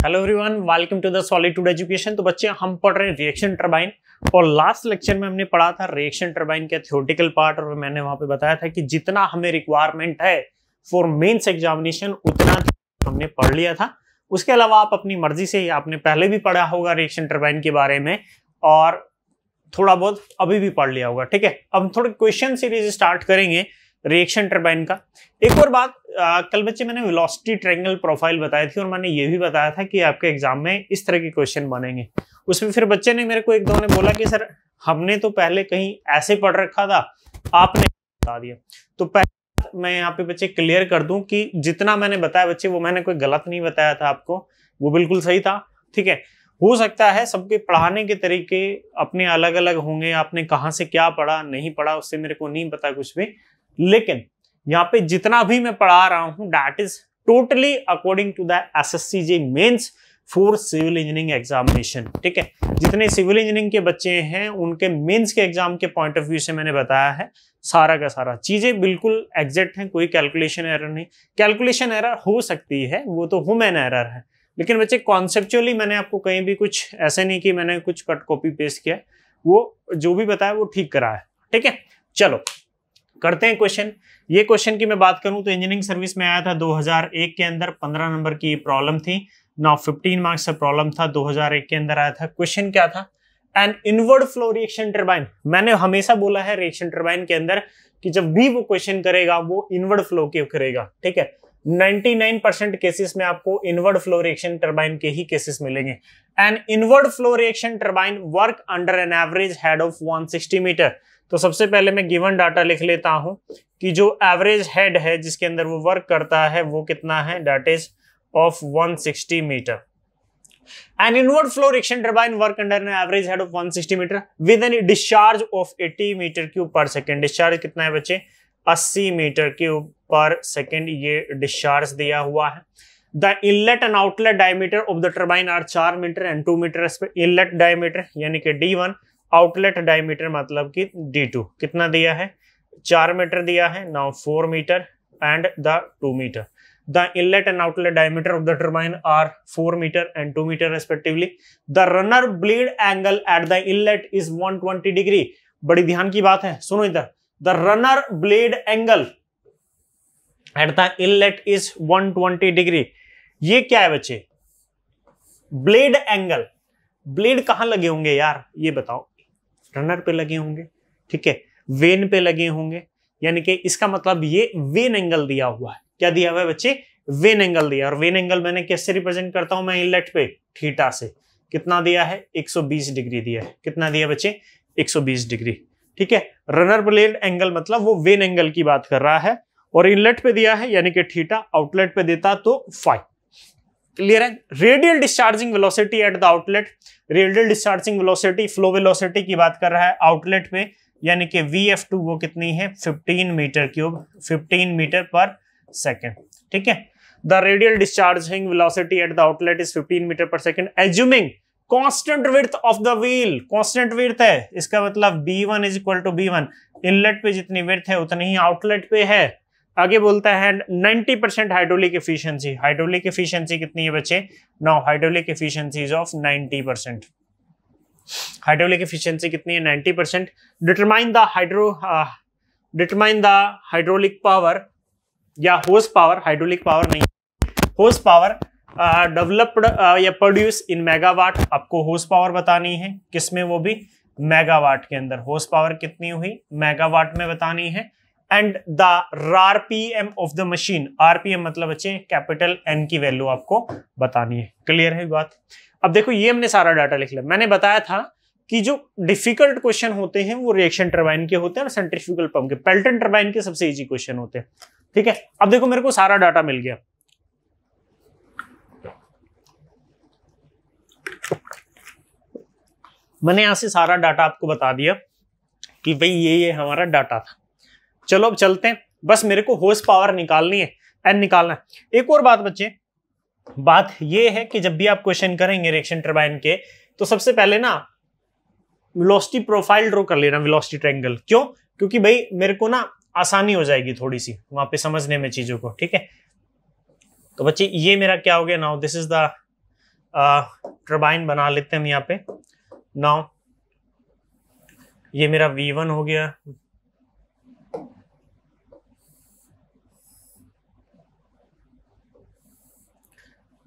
Hello everyone, welcome to the solitude education. तो बच्चे हम पढ़ रहे हैं रिएक्शन टरबाइन और लास्ट लेक्चर में हमने पढ़ा था रिएक्शन टरबाइन के थ्योरेटिकल पार्ट और मैंने वहां पे बताया था कि जितना हमें रिक्वायरमेंट है फॉर मेंस एग्जामिनेशन उतना हमने पढ़ लिया था। उसके अलावा आप अपनी मर्जी से, आपने पहले भी पढ़ा होगा रिएक्शन टरबाइन के बारे में और थोड़ा बहुत अभी भी पढ़ लिया होगा। ठीक है, अब हम थोड़े क्वेश्चन सीरीज स्टार्ट करेंगे रिएक्शन टरबाइन का। एक और बात, कल बच्चे मैंने वेलोसिटी ट्रायंगल प्रोफाइल बताई थी और मैंने ये भी बताया था कि आपके एग्जाम में इस तरह के क्वेश्चन बनेंगे। उसमें फिर बच्चे ने मेरे को एक दो ने बोला कि सर हमने तो पहले कहीं ऐसे पढ़ रखा था, आपने बता दिया। तो पहले मैं यहाँ पे बच्चे क्लियर कर दूं कि जितना मैंने बताया बच्चे वो मैंने कोई गलत नहीं बताया था आपको, वो बिल्कुल सही था। ठीक है, हो सकता है सबके पढ़ाने के तरीके अपने अलग अलग होंगे, आपने कहाँ से क्या पढ़ा नहीं पढ़ा उससे मेरे को नहीं पता कुछ भी, लेकिन यहाँ पे जितना भी मैं पढ़ा रहा हूं that is totally according to the SSC JE mains for civil engineering examination. ठीक है, जितने सिविल इंजीनियरिंग के बच्चे हैं उनके मेंस के एग्जाम के पॉइंट ऑफ व्यू से मैंने बताया है सारा का सारा। चीजें बिल्कुल एग्जैक्ट हैं, कोई कैलकुलेशन एरर नहीं। कैलकुलेशन एरर हो सकती है, वो तो ह्यूमन एरर है, लेकिन बच्चे कॉन्सेप्चुअली मैंने आपको कहीं भी कुछ ऐसे नहीं कि मैंने कुछ कट कॉपी पेस्ट किया, वो जो भी बताया वो ठीक करा है। ठीक है, चलो करते हैं क्वेश्चन। ये क्वेश्चन की मैं बात करूं तो इंजीनियरिंग सर्विस में आया था 2001 के अंदर, 15 नंबर की प्रॉब्लम थी। नाउ 15 मार्क्स का प्रॉब्लम था, 2001 के अंदर आया था। क्वेश्चन क्या था? N inward flow reaction turbine. मैंने हमेशा बोला है रिएक्शन टरबाइन के अंदर कि जब भी वो क्वेश्चन करेगा वो इनवर्ड फ्लो के करेगा। ठीक है, 99% केसेस में आपको इनवर्ड फ्लो रिएक्शन टरबाइन के ही केसेस मिलेंगे। An inward flow reaction turbine work under an average head of 160 metre. तो सबसे पहले मैं गिवन डाटा लिख लेता हूं कि जो एवरेज हेड है जिसके अंदर वो वर्क करता है वो कितना है, that is of 160 metre. An inward flow reaction turbine work under an average head of 160 metre with an discharge of 80 metre cube per second. Discharge कितना है बच्चे? 80 मीटर क्यूब पर सेकेंड ये डिस्चार्ज दिया हुआ है। The inlet and outlet diameter of the turbine are 4 metre and 2 metre. Inlet diameter यानी कि D1, outlet diameter मतलब कि D2 कितना दिया है? 4 मीटर दिया है। Now 4 metre and the 2 metre. The inlet and outlet diameter of the turbine are 4 metre and 2 metre respectively. The runner blade angle at the inlet is 120 degree. बड़ी ध्यान की बात है, सुनो इधर। The runner blade angle at the inlet is 120 degree. ये क्या है बच्चे? Blade angle. ब्लेड कहां लगे होंगे यार, ये बताओ? रनर पे लगे होंगे, ठीक है, वेन पे लगे होंगे, यानी कि इसका मतलब ये वेन एंगल दिया हुआ है। क्या दिया हुआ है बच्चे? वेन एंगल दिया। और वेन एंगल मैंने कैसे रिप्रेजेंट करता हूं मैं इनलेट पे? थीटा से। कितना दिया है? 120 डिग्री दिया है। कितना दिया बच्चे? 120 डिग्री। ठीक है, रनर ब्लेड एंगल मतलब वो वेन एंगल की बात कर रहा है और इनलेट पे दिया है यानी कि थीटा, आउटलेट पे देता तो फाई। क्लियर है? Radial discharging velocity at the outlet. Radial discharging velocity, flow velocity की बात कर रहा है आउटलेट पे, यानी कि VF2 वो कितनी है? 15 meter cube, 15 meter per second. ठीक है, the radial discharging velocity at the outlet is 15 meter per second assuming constant width of the wheel. Constant width है, इसका मतलब B1 is equal to B1। Inlet पे जितनी विड्थ है उतनी ही outlet पे है। आगे बोलता है 90% हाइड्रोलिक एफिशिएंसी। हाइड्रोलिक एफिशिएंसी कितनी है बच्चे? Now hydraulic efficiency is of 90%। Hydraulic efficiency कितनी है? 90%। डिटरमाइन द हाइड्रोलिक पावर या होर्स पावर, हाइड्रोलिक पावर नहीं, होर्स पावर डेवलप्ड या प्रोड्यूस इन मेगावाट। आपको होर्स पावर बतानी है, किसमें? वो भी मेगावाट के अंदर। होर्स पावर कितनी हुई? मेगावाट में बतानी है। And the RPM of the machine. RPM मतलब बच्चे कैपिटल N की वैल्यू आपको बतानी है। क्लियर है बात? अब देखो ये हमने सारा डाटा लिख लिया। मैंने बताया था कि जो डिफिकल्ट क्वेश्चन होते हैं वो रिएक्शन टरबाइन के होते हैं और सेंट्रीफ्यूगल पंप के। पेल्टन टरबाइन के सबसे इजी क्वेश्चन होते हैं। ठीक है, अब देखो मेरे को सारा डाटा मिल गया। मैंने यहां से सारा डाटा आपको बता दिया कि भाई ये हमारा डाटा था। चलो अब चलते हैं, बस मेरे को हॉर्स पावर निकालनी है, एन निकालना है। एक और बात बच्चे, बात ये है कि जब भी आप क्वेश्चन करेंगे रिएक्शन टरबाइन के तो सबसे पहले ना वेलोसिटी प्रोफाइल ड्रॉ कर लेना, वेलोसिटी ट्रायंगल। क्यों? क्योंकि भाई मेरे को ना आसानी हो जाएगी थोड़ी सी वहां पे समझने में चीजों को। ठीक है, तो बच्चे ये मेरा क्या हो गया? Now this is the turbine बना लेते हैं हम यहाँ पे। नाउ ये मेरा V1 हो गया,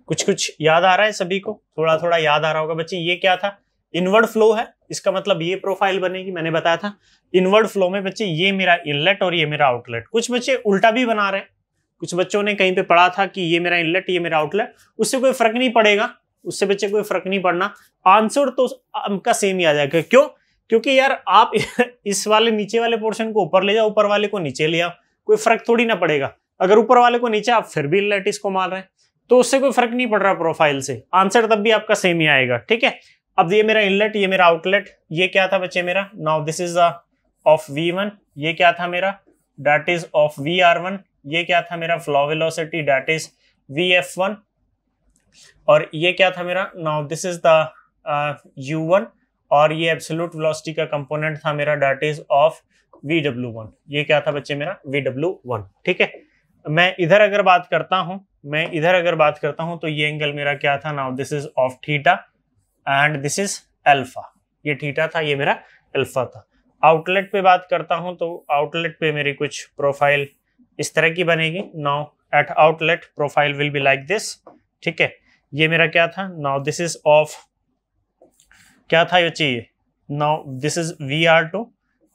कुछ कुछ याद आ रहा है सभी को, थोड़ा थोड़ा याद आ रहा होगा बच्चे। ये क्या था, इनवर्ड फ्लो है, इसका मतलब ये प्रोफाइल बनेगी, मैंने बताया था। इनवर्ड फ्लो में बच्चे ये मेरा इनलेट और ये मेरा आउटलेट। कुछ बच्चे उल्टा भी बना रहे हैं, कुछ बच्चों ने कहीं पे पढ़ा था कि ये मेरा इनलेट ये मेरा आउटलेट, उससे कोई फर्क नहीं पड़ेगा, उससे बच्चे कोई फर्क नहीं पड़ना, आंसर तो आपका सेम ही आ जाएगा। क्यों? क्योंकि यार आप इस वाले नीचे वाले पोर्शन को ऊपर ले जाओ, ऊपर वाले को नीचे ले आओ, कोई फर्क थोड़ी ना पड़ेगा। अगर ऊपर वाले को नीचे आप फिर भी इनलेट इसको मार रहे हैं तो उससे कोई फर्क नहीं पड़ रहा प्रोफाइल से, आंसर तब भी आपका सेम ही आएगा। ठीक है, अब ये मेरा इनलेट ये मेरा आउटलेट, ये क्या था बच्चे मेरा, now this is of V1, ये क्या था मेरा, दैट इज ऑफ VR1, ये क्या था मेरा flow velocity, that is VF1, और ये क्या था मेरा, now this is the U1, और ये एब्सोल्यूट वेलोसिटी का कंपोनेंट था मेरा, दैट इज ऑफ VW1, ये क्या था बच्चे मेरा VW1। ठीक है, मैं इधर अगर बात करता हूं तो ये एंगल मेरा क्या था, now this is of theta and this is alpha, ये थीटा था ये मेरा अल्फा था। आउटलेट पे बात करता हूं तो आउटलेट पे मेरी कुछ प्रोफाइल इस तरह की बनेगी। Now at outlet profile will be like this. ठीक है, ये मेरा क्या था, नाउ दिस इज ऑफ क्या था ये चाहिए, now this is VR2,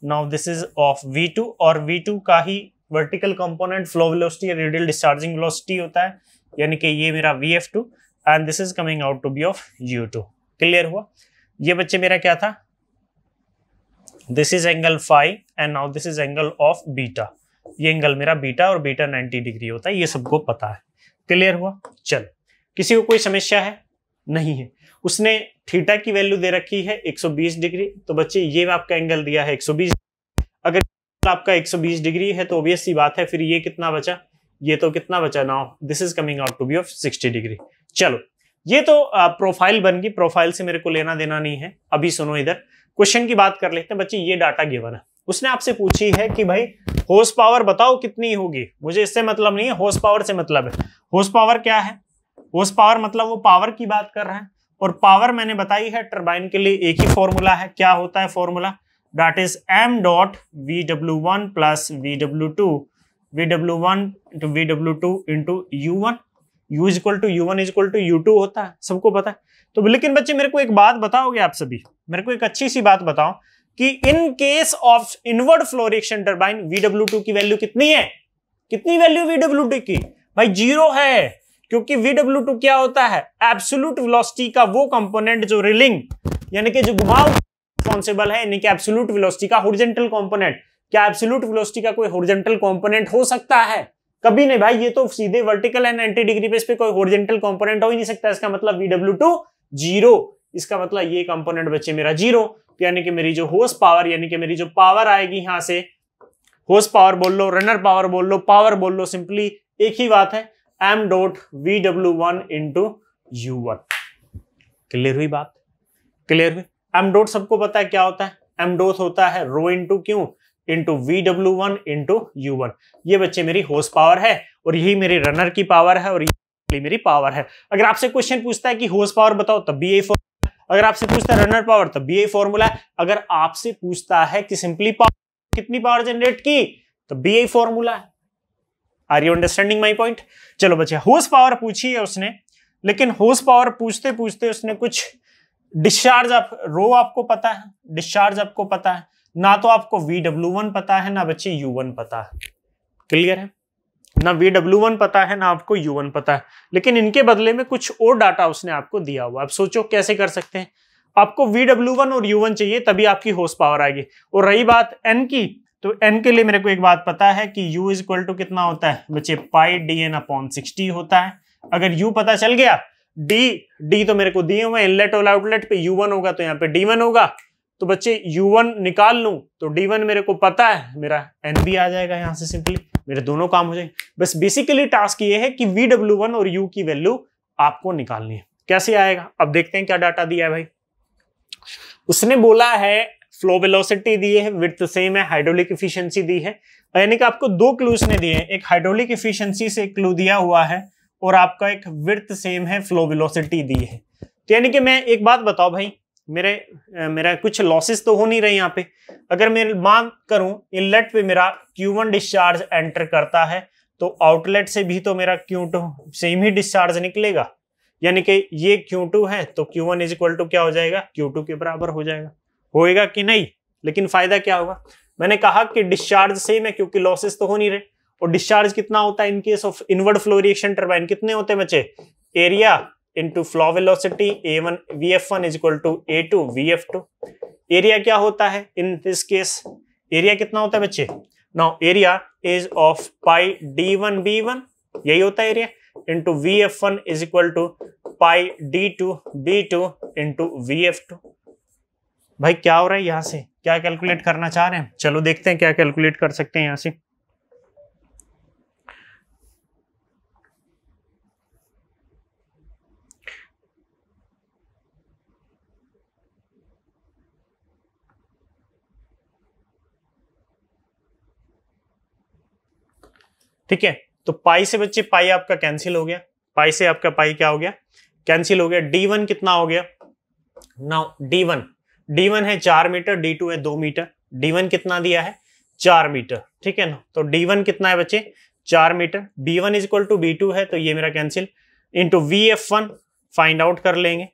now this is of V2, और V2 का ही वर्टिकल कंपोनेंट फ्लो वेलोसिटी या रेडियल डिस्चार्जिंग वेलोसिटी होता है, यानी कि ये मेरा VF2 and this is coming out to be of U2। Clear हुआ? ये बच्चे मेरा क्या था, this is angle phi and now this is angle of beta, ये एंगल मेरा बीटा और बीटा 90 डिग्री होता है, ये सबको पता है। क्लियर हुआ? चल, किसी को कोई समस्या है? नहीं है। उसने थीटा की वैल्यू दे रखी है 120 डिग्री, तो बच्चे ये आपका एंगल दिया है 120, अगर आपका 120 डिग्री है तो ऑब्वियस सी बात है फिर ये कितना बचा, ये तो कितना बचा, now this is coming out to be of 60 degree. चलो, ये तो प्रोफाइल बन गई, प्रोफाइल से मेरे को लेना देना नहीं है। अभी सुनो, इधर क्वेश्चन की बात कर लेते हैं बच्चे। ये डाटा गिवन है, उसने आपसे पूछी है कि भाई हॉर्स पावर बताओ कितनी होगी। मुझे इससे मतलब नहीं है, हॉर्स पावर से मतलब है। हॉर्स पावर क्या है? हॉर्स पावर मतलब वो पावर की बात कर रहा है, और पावर मैंने बताई है टरबाइन के लिए एक ही फॉर्मूला है। क्या होता है formula? That is m dot VW1 plus VW2, VW1 into VW2 into U1, U is equal to U1 is equal to U2 होता है, सबको पता है। तो लेकिन बच्चे मेरे को एक बात बताओगे आप सभी, मेरे को एक अच्छी सी बात बताओ कि इन case of inward flow reaction turbine VW2 की वैल्यू कितनी है? कितनी वैल्यू VW2 की? भाई 0 है, क्योंकि VW2 क्या होता है? एब्सोल्यूट वेलोसिटी का वो कंपोनेंट जो रिलिंग यानी कि जो घुमाव रिस्पॉन्सिबल है, यानी कि एब्सोल्यूट वेलोसिटी का हॉरिजॉन्टल कंपोनेंट। क्या एब्सोल्यूट वेलोसिटी का कोई हॉरिजॉन्टल कंपोनेंट हो सकता है? कभी नहीं भाई, ये तो सीधे वर्टिकल एंड 90 डिग्री बेस पे कोई हॉरिजॉन्टल कंपोनेंट हो ही नहीं सकता। इसका मतलब VW2 0, इसका मतलब ये कंपोनेंट बच्चे मेरा 0, यानी कि मेरी जो हॉर्स पावर यानी कि मेरी जो पावर आएगी यहां से, हॉर्स पावर बोल लो, रनर पावर बोल लो, पावर बोल लो, सिंपली एक ही बात है, m dot VW1 into U1। Clear हुई बात? क्लियर हुई? m डॉट सबको पता है क्या होता है? m डॉट होता है rho into Q into VW1 into U1। ये बच्चे मेरी हॉर्स पावर है, और यही मेरी रनर की पावर है, और ये मेरी पावर है। अगर आपसे क्वेश्चन पूछता है कि हॉर्स पावर बताओ, तब भी यही फॉर्मूला। अगर आपसे पूछता है रनर पावर, तब भी यही फॉर्मूला है। अगर आपसे पूछता है कि सिंपली पावर कितनी पावर जनरेट की, तब भी यही फॉर्मूला है। Are you understanding my point? चलो बच्चे, हॉर्स पावर पूछी है उसने, लेकिन हॉर्स पावर पूछते पूछते उसने कुछ डिस्चार्ज, रो आपको पता है, डिस्चार्ज आपको पता है, ना तो आपको VW1 पता है ना बच्चे U1 पता है। क्लियर है? ना VW1 पता है ना आपको U1 पता है, लेकिन इनके बदले में कुछ और डाटा उसने आपको दिया हुआ। अब सोचो कैसे कर सकते हैं। आपको VW1 और U1 चाहिए, तभी आपकी हॉर्स पावर आएगी। और रही बात n की, तो n के लिए मेरे को एक बात पता है कि U इज इक्वल टू कितना होता है बच्चे, पाई dn अपॉन 60 होता है। अगर U पता चल गया, D तो मेरे को दिए हुए, इनलेट और आउटलेट पे U1 होगा तो यहाँ पे D1 होगा, तो बच्चे U1 निकाल लूं तो D1 मेरे को पता है, मेरा N भी आ जाएगा यहाँ से, सिंपली मेरे दोनों काम हो जाएंगे। बस बेसिकली टास्क ये है कि VW1 और U की वैल्यू आपको निकालनी है। कैसे आएगा? अब देखते हैं क्या डाटा दिया है भाई। उसने बोला है फ्लो वेलोसिटी दी है, विड्थ सेम है, हाइड्रोलिक एफिशिएंसी दी है, यानी कि आपको दो क्लूज ने दिए हैं। एक हाइड्रोलिक एफिशिएंसी से क्लू दिया हुआ है, और आपका एक विड्थ सेम है, फ्लो वेलोसिटी दी है। तो यानी कि मैं एक बात बताओ भाई, मेरा कुछ लॉसेस तो हो नहीं रहे यहाँ पे। अगर मैं मान करूं इनलेट पे मेरा Q1 डिस्चार्ज एंटर करता है तो आउटलेट से भी तो मेरा Q2 सेम ही डिस्चार्ज निकलेगा, यानी कि ये Q2 है तो Q1 इज इक्वल टू क्या हो जाएगा, Q2 के बराबर हो जाएगा। होएगा कि नहीं? लेकिन फायदा क्या होगा, मैंने कहा कि डिस्चार्ज सेम है क्योंकि लॉसेस तो हो नहीं रहे। और डिस्चार्ज कितना होता है in case of inward flow reaction turbine, कितने होते हैं बच्चे, area into flow velocity A1 VF1 is equal to A2 VF2। Area क्या होता है इन दिस केस, एरिया कितना होता है बच्चे, now area is of pi D1 B1, यही होता है area, into VF1 is equal to pi D2 B2 into VF2। भाई क्या हो रहा है, यहां से क्या कैलकुलेट करना चाह रहे हैं, चलो देखते हैं क्या कैलकुलेट कर सकते हैं यहां से। ठीक है, तो पाई से बच्चे पाई आपका कैंसिल हो गया, पाई से आपका पाई क्या हो गया, कैंसिल हो गया। D1 कितना हो गया, नाउ D1 है 4 मीटर, D2 है 2 मीटर, D1 कितना दिया है 4 मीटर, ठीक है ना। तो D1 कितना है बच्चे 4 metre, B1 is equal to B2 है तो ये मेरा cancel, into VF1 find out कर लेंगे।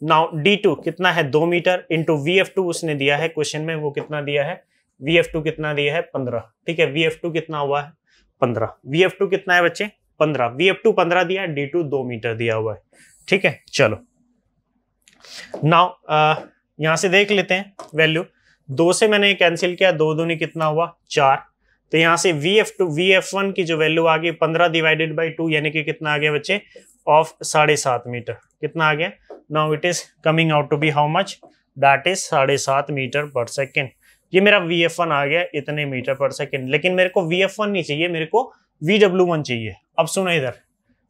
नाउ D2 कितना है 2 मीटर, इंटू VF2 उसने दिया है क्वेश्चन में, वो कितना दिया है, VF2 कितना दिया है 15, ठीक है, VF2 कितना हुआ है 15, VF2 कितना है बच्चे 15, VF2 15 दिया है, D2 2 मीटर दिया हुआ है, ठीक है। चलो नाउ यहां से देख लेते हैं वैल्यू, 2 से मैंने कैंसिल किया, 2 दूनी कितना हुआ 4, तो यहां से VF1 की जो वैल्यू आ गई 15 डिवाइडेड बाई 2 यानी कि कितना आ गया बच्चे ऑफ 7.5 मीटर, कितना आ गया, now it is coming out to be how much, that is 7.5 metre per second. ये मेरा VF1 आ गया इतने मीटर पर सेकेंड, लेकिन मेरे को VF1 नहीं चाहिए, मेरे को VW1 चाहिए। अब सुनो इधर,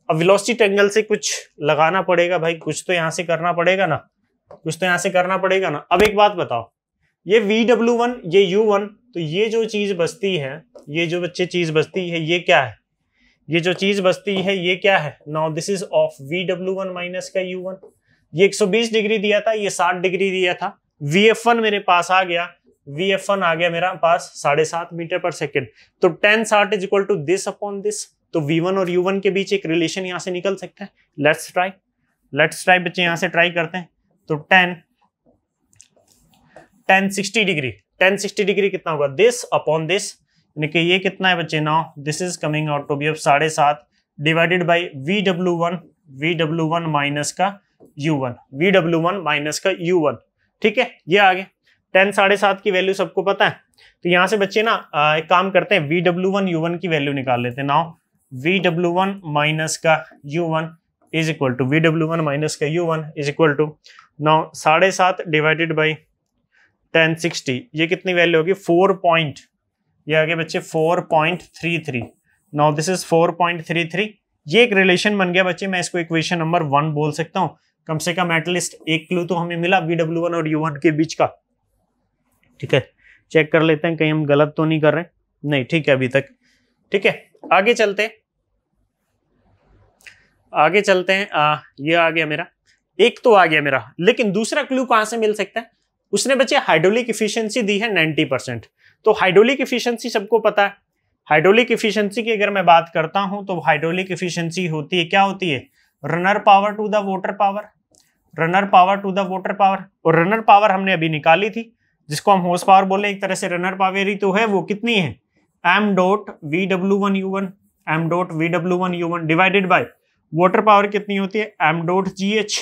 अब वेलोसिटी एंगल से कुछ लगाना पड़ेगा भाई, कुछ तो यहां से करना पड़ेगा ना, कुछ तो यहां से करना पड़ेगा ना। अब एक बात बताओ, ये VW1 ये U1, तो ये जो चीज बचती है, ये जो बच्चे चीज बचती है ये क्या है, ये जो चीज बचती है ये क्या है, now this is of VW1 minus का U1। ये 120 डिग्री दिया था, ये 60 डिग्री दिया था, VF1 मेरे पास आ गया, VF1 आ गया मेरा पास 7.5 मीटर पर सेकेंड, तो 10 60 is equal to this upon this, तो V1 और U1 के बीच एक रिलेशन यहां से निकल सकता है। लेट्स ट्राई बच्चे, यहां से ट्राई करते हैं। तो 10 60 डिग्री कितना होगा, दिस अपॉन दिस, यानी कि ये कितना है बच्चे, now this is coming out to be 7.5 divided by VW1 minus का U1, ठीक है, ये आ गया 10 7.5 की वैल्यू सबको पता है। तो यहां से बच्चे ना एक काम करते हैं, VW1 U1 की वैल्यू निकाल लेते हैं। नाउ VW1 माइनस का U1 is equal to now 7.5 divided by 10 60, ये कितनी वैल्यू होगी 4 पॉइंट, ये आगे बच्चे 4.33, नाउ दिस इज 4.33। ये एक रिलेशन बन गया बच्चे, मैं इसको इक्वेशन नंबर 1 बोल सकता हूं। कम से कम एटलीस्ट एक क्लू तो हमें मिला VW1 और U1 के बीच का, ठीक है। चेक कर लेते हैं कहीं हम गलत तो नहीं कर रहे, नहीं ठीक है अभी तक, ठीक है। आगे चलते हैं, ये आ गया मेरा, एक तो आ गया मेरा, लेकिन दूसरा क्लू कहां से मिल सकता है, उसने बच्चे हाइड्रोलिक एफिशिएंसी दी है 90%। तो हाइड्रोलिक एफिशिएंसी सबको पता है, हाइड्रोलिक एफिशिएंसी की अगर मैं बात करता हूं तो हाइड्रोलिक एफिशिएंसी होती है, क्या होती है, runner power to the water power, और रनर पावर हमने अभी निकाली थी जिसको हम हॉर्स पावर बोले, एक तरह से रनर पावर ही तो है, वो कितनी है m dot VW1 U1 divided by water power कितनी होती है m डॉट GH,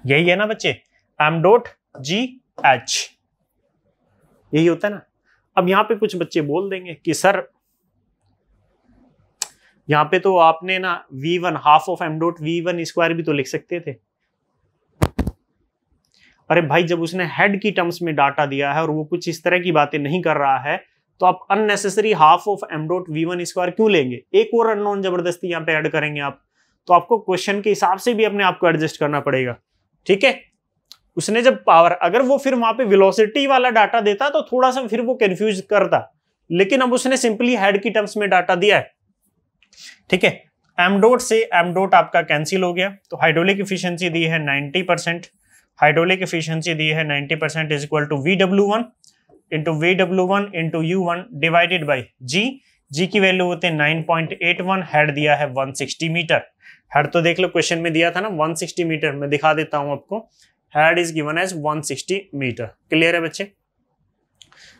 यही है ना बच्चे, m डॉट GH, यही होता है ना। अब यहां पे कुछ बच्चे बोल देंगे कि सर यहां पे तो आपने ना V1 half of m dot V1 square भी तो लिख सकते थे। अरे भाई जब उसने हेड की टर्म्स में डाटा दिया है और वो कुछ इस तरह की बातें नहीं कर रहा है तो आप unnecessary half of m dot V1 square क्यों लेंगे, एक और अननोन जबरदस्ती यहाँ पे ऐड करेंगे आप, तो आपको क्वेश्चन के हिसाब से भी अपने आप को एडजस्ट करना पड़ेगा, ठीक है। उसने जब पावर, अगर वो फिर वहां पे वेलोसिटी वाला डाटा देता तो थोड़ा सा फिर वो कंफ्यूज करता, लेकिन अब उसने सिंपली हेड की टर्म्स में डाटा दिया है, ठीक है। एम डॉट से एम डॉट आपका कैंसिल हो गया, तो हाइड्रोलिक एफिशिएंसी दी है 90%, हाइड्रोलिक एफिशिएंसी दी है 90% is equal to VW1 into VW1 into U1 divided by g की वैल्यू होते हैं 9.81, हेड दिया है 160 मीटर। हेड तो देख लो क्वेश्चन में दिया था ना 160 मीटर, मैं दिखा देता हूं आपको, head is given as 160 metre. Clear है बच्चे,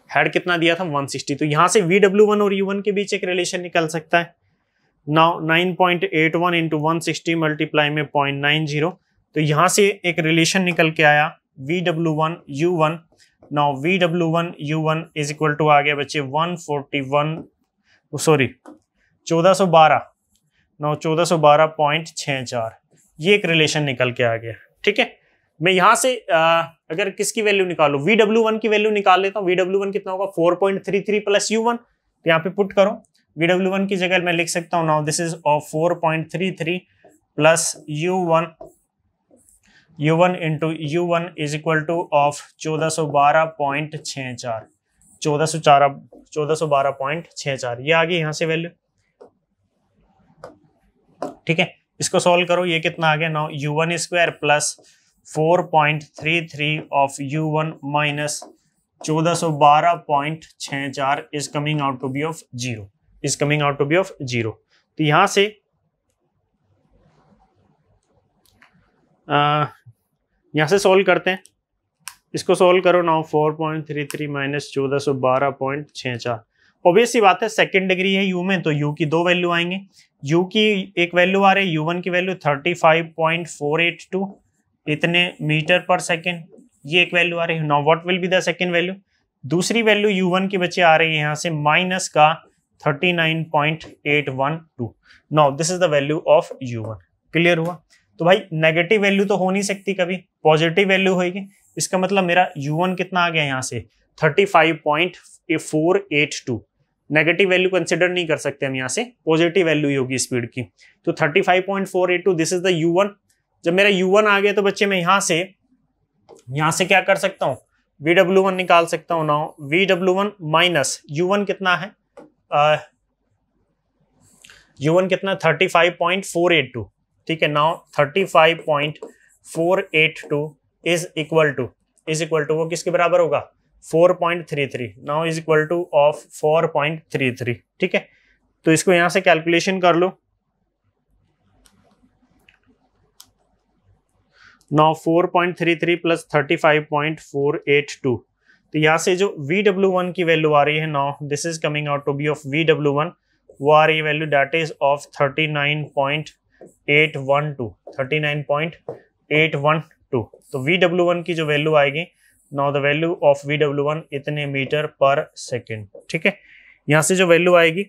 हेड कितना दिया था 160, तो यहां से VW1 और U1 के बीच एक रिलेशन निकल सकता है। नाउ 9.81 इंटू 160 मल्टीप्लाई में 0.90, तो यहां से एक रिलेशन निकल के आया VW1 U1। Now VW1 U1 is equal to आ गया बच्चे 1412, नाउ 1412.64, ये एक रिलेशन निकल के आ गया। ठीक है, मैं यहां से अगर किसकी वैल्यू निकालू, VW1 की वैल्यू निकाल लेता हूं। VW1 कितना होगा 4.33 प्लस U1, तो यहाँ पे पुट करो VW1 की जगह मैं लिख सकता हूं, now this is of 4.33 plus U1 into U1 is equal two of 1412.64, 1412.64, ये आ गई यहां से वैल्यू। ठीक है, इसको सॉल्व करो, ये कितना आ गया, now U1 square plus 4.33 of U1 minus 1412.64 is coming out to be of 0, is coming out to be of 0। तो यहां से सॉल्व करते हैं, इसको सॉल्व करो, नाउ 4.33 माइनस 1412.64, ऑब्वियस सी बात है सेकेंड डिग्री है U में, तो U की दो वैल्यू आएंगे। U की एक वैल्यू आ रही है, U1 की वैल्यू 35.482 इतने मीटर पर सेकेंड, ये एक वैल्यू आ रही है। Now what will be the second value, दूसरी वैल्यू U1 की बच्चे आ रही है यहाँ से माइनस का 39.812, now this is the value of U1। Clear हुआ, तो भाई नेगेटिव वैल्यू तो हो नहीं सकती, कभी पॉजिटिव वैल्यू होगी, इसका मतलब मेरा U1 कितना आ गया यहाँ से 35.482, नेगेटिव वैल्यू कंसिडर नहीं कर सकते हम, यहाँ से पॉजिटिव वैल्यू ही होगी स्पीड की, तो 35.482 दिस इज द U1। जब मेरा U1 आ गया तो बच्चे मैं यहां से क्या कर सकता हूं, VW1 निकाल सकता हूं। नाउ VW1 माइनस U1 कितना है, U1 कितना 35.482, ठीक है। नाउ 35.482 इज इक्वल टू वो किसके बराबर होगा 4.33, now is equal two of 4.33, ठीक है। तो इसको यहां से कैलकुलेशन कर लो, नाउ 4.33 प्लस 35.482, तो यहां से जो VW1 की वैल्यू आ रही है, now this is coming out to be of VW1, वो आ रही है वैल्यू दैट इज ऑफ 39.812, तो VW1 की जो वैल्यू आएगी, now the value of VW1 इतने मीटर पर सेकेंड, ठीक है। यहां से जो वैल्यू आएगी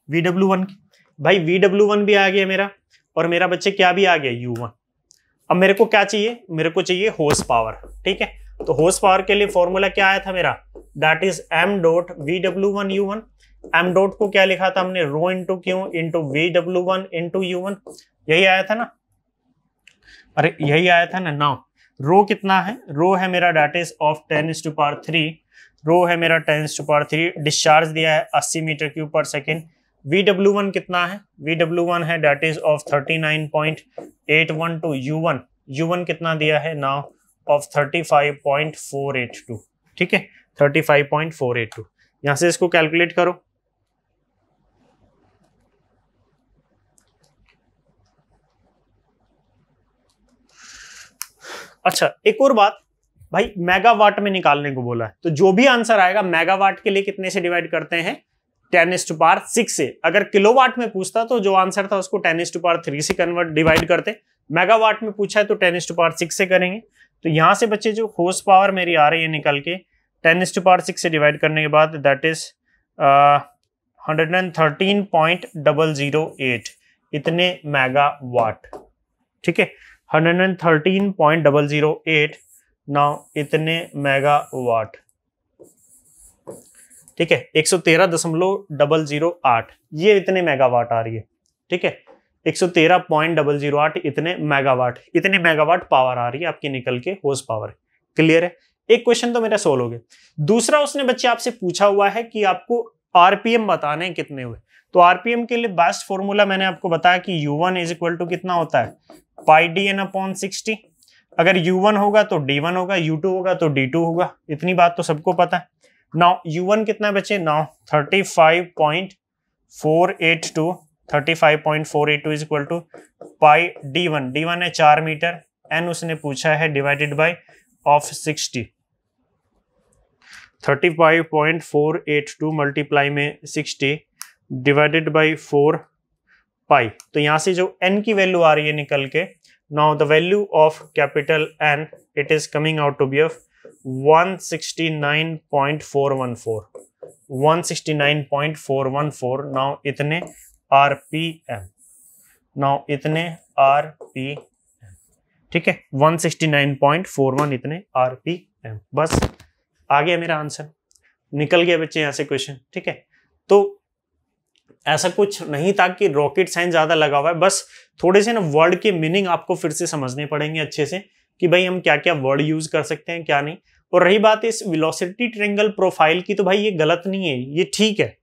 VW1 की, भाई VW1 भी आ गया मेरा, और मेरा बच्चे क्या भी आ गया U1। अब मेरे को क्या चाहिए, मेरे को चाहिए हॉर्स पावर, ठीक है। तो हॉर्स पावर के लिए फॉर्मूला क्या आया था मेरा, that is m dot VW1 U1। m dot को क्या लिखा था हमने, rho into Q into VW1 into U1, यही आया था ना, अरे यही आया था ना। नाउ रो कितना है, रो है मेरा दैट इज ऑफ 10⁻3, रो है मेरा 10⁻3, डिस्चार्ज दिया है 80 metre cube per second. VW1 कितना है, VW1 है दैट इज ऑफ 39.812, U1 कितना दिया है नाउ ऑफ 35.482, ठीक है 35.482। यहां से इसको कैलकुलेट करो, अच्छा एक और बात भाई, मेगावाट में निकालने को बोला है, तो जो भी आंसर आएगा मेगावाट के लिए कितने से डिवाइड करते हैं 10⁻6 से। अगर किलोवाट में पूछता तो जो आंसर था उसको 10⁻3 से डिवाइड करते, मेगावाट में पूछा है तो 10⁻6 से करेंगे। तो यहां से बच्चे जो हॉर्स पावर मेरी आ रही है निकल के 10⁻6 से डिवाइड करने के बाद दैट इज 113.008 इतने मेगावाट, ठीक है 113.008 नाउ इतने मेगावाट, ठीक है 113.008 ये इतने मेगावाट आ रही है, ठीक है 113.008 इतने मेगावाट पावर आ रही है आपकी निकल के हॉर्स पावर। क्लियर है, एक क्वेश्चन तो मेरा सोल्व हो गया। दूसरा उसने बच्चे आपसे पूछा हुआ है कि आपको आरपीएम बताने कितने हुए, तो आरपीएम के लिए बेस्ट फॉर्मूला मैंने आपको बताया कि U1 इज इक्वल टू कितना होता है, पाई DN अपॉन 60। अगर U1 होगा तो D1 होगा, U2 होगा तो D2 होगा, इतनी बात तो सबको पता है। नाउ U1 कितना बचे, now 35.482 is equal to pi D1 है 4 मीटर, N उसने पूछा है डिवाइडेड बाय ऑफ 60, 35.482 मल्टीप्लाई में 60 डिवाइडेड बाय 4 पाई। तो यहां से जो n की वैल्यू आ रही है निकल के, now the value of capital N it is coming out to be of 169.414 now इतने RPM, नाउ इतने RPM, ठीक है 169.41 इतने RPM। बस आ गया मेरा आंसर, निकल गया बच्चे यहां से क्वेश्चन, ठीक है। तो ऐसा कुछ नहीं था कि रॉकेट साइंस ज्यादा लगा हुआ है, बस थोड़े से ना वर्ड के मीनिंग आपको फिर से समझने पड़ेंगे अच्छे से कि भाई हम क्या क्या वर्ड यूज कर सकते हैं क्या नहीं। और रही बात इस वेलोसिटी ट्रायंगल प्रोफाइल की, तो भाई ये गलत नहीं है, ये ठीक है।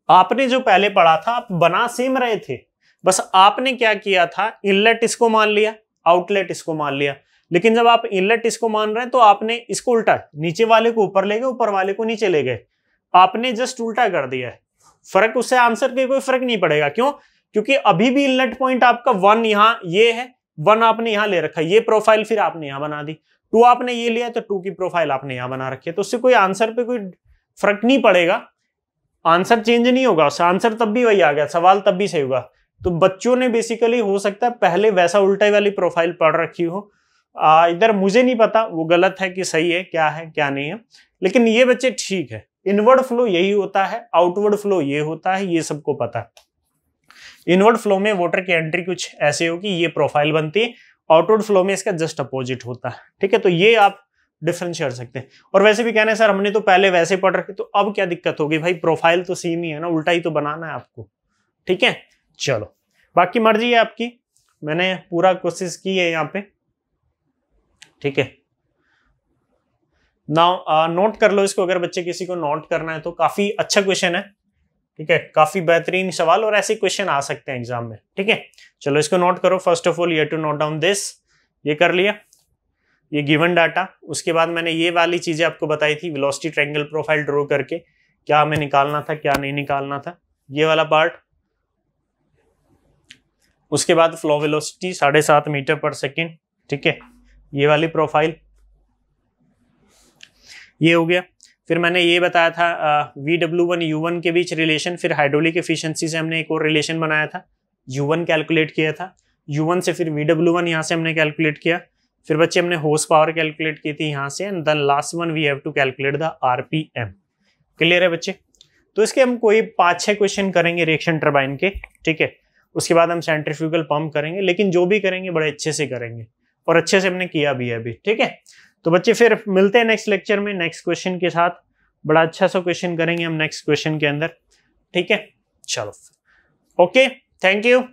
आपने जो पहले पढ़ा था आप बना सेम रहे थे, बस आपने क्या किया था, इनलेट इसको मान लिया, आउटलेट इसको मान लिया। लेकिन जब आप इनलेट इसको मान रहे हैं तो आपने इसको उल्टा, नीचे वाले को ऊपर ले गए, ऊपर वाले को नीचे ले गए, आपने जस्ट उल्टा कर दिया है। फर्क उससे आंसर के कोई फर्क नहीं पड़ेगा, क्यों? क्योंकि अभी भी इनलेट पॉइंट आपका 1 यहाँ ये है, 1 आपने यहाँ ले रखा है, ये प्रोफाइल फिर आपने यहाँ बना दी, 2 आपने ये लिया तो 2 की प्रोफाइल आपने यहाँ बना रखी है, तो उससे कोई आंसर पे कोई फर्क नहीं पड़ेगा, आंसर चेंज नहीं होगा, उससे आंसर तब भी वही आ गया, सवाल तब भी सही होगा। तो बच्चों ने बेसिकली हो सकता है पहले वैसा उल्टा वाली प्रोफाइल पढ़ रखी हो, इधर मुझे नहीं पता वो गलत है कि सही है क्या नहीं है, लेकिन ये बच्चे ठीक है। इनवर्ड फ्लो यही होता है, आउटवर्ड फ्लो ये होता है, ये सबको पता है। इनवर्ड फ्लो में वाटर की एंट्री कुछ ऐसे होगी, ये प्रोफाइल बनती है, आउटवर्ड फ्लो में इसका जस्ट अपोजिट होता है, ठीक है। तो ये आप डिफरेंशिएट कर सकते हैं। और वैसे भी कहना है सर हमने तो पहले वैसे पढ़ रखे, तो अब क्या दिक्कत होगी भाई, प्रोफाइल तो सेम ही है ना, उल्टा ही तो बनाना है आपको, ठीक है। चलो बाकी मर्जी है आपकी, मैंने पूरा कोशिश की है यहाँ पे, ठीक है। नाउ नोट कर लो इसको, अगर बच्चे किसी को नोट करना है तो काफी अच्छा क्वेश्चन है, ठीक है, काफी बेहतरीन सवाल, और ऐसे क्वेश्चन आ सकते हैं एग्जाम में, ठीक है। चलो इसको नोट करो। First of all you have to note down this, ये कर लिया, ये गिवन डाटा। उसके बाद मैंने ये वाली चीजें आपको बताई थी, वेलोसिटी ट्रायंगल प्रोफाइल ड्रॉ करके क्या हमें निकालना था क्या नहीं निकालना था, ये वाला पार्ट। उसके बाद flow velocity 7.5 metre per second, ठीक है, ये वाली प्रोफाइल, ये हो गया। फिर मैंने ये बताया था VW1 U1 के बीच रिलेशन, फिर हाइड्रोलिक एफिशिएंसी से हमने एक और रिलेशन बनाया था, U1 कैलकुलेट किया था, U1 से फिर VW1 यहाँ से हमने कैलकुलेट किया, फिर बच्चे हमने हॉर्स पावर कैलकुलेट की थी यहाँ से, and then last one we have to calculate the RPM। Clear है बच्चे? तो इसके हम कोई 5-6 क्वेश्चन करेंगे रिएक्शन टरबाइन के, ठीक है। उसके बाद हम सेंट्रीफ्यूगल पंप करेंगे, लेकिन जो भी करेंगे बड़े अच्छे से करेंगे, और अच्छे से हमने किया भी है अभी, ठीक है। तो बच्चे फिर मिलते हैं नेक्स्ट लेक्चर में नेक्स्ट क्वेश्चन के साथ, बड़ा अच्छा सा क्वेश्चन करेंगे हम नेक्स्ट क्वेश्चन के अंदर, ठीक है। चलो ओके, थैंक यू।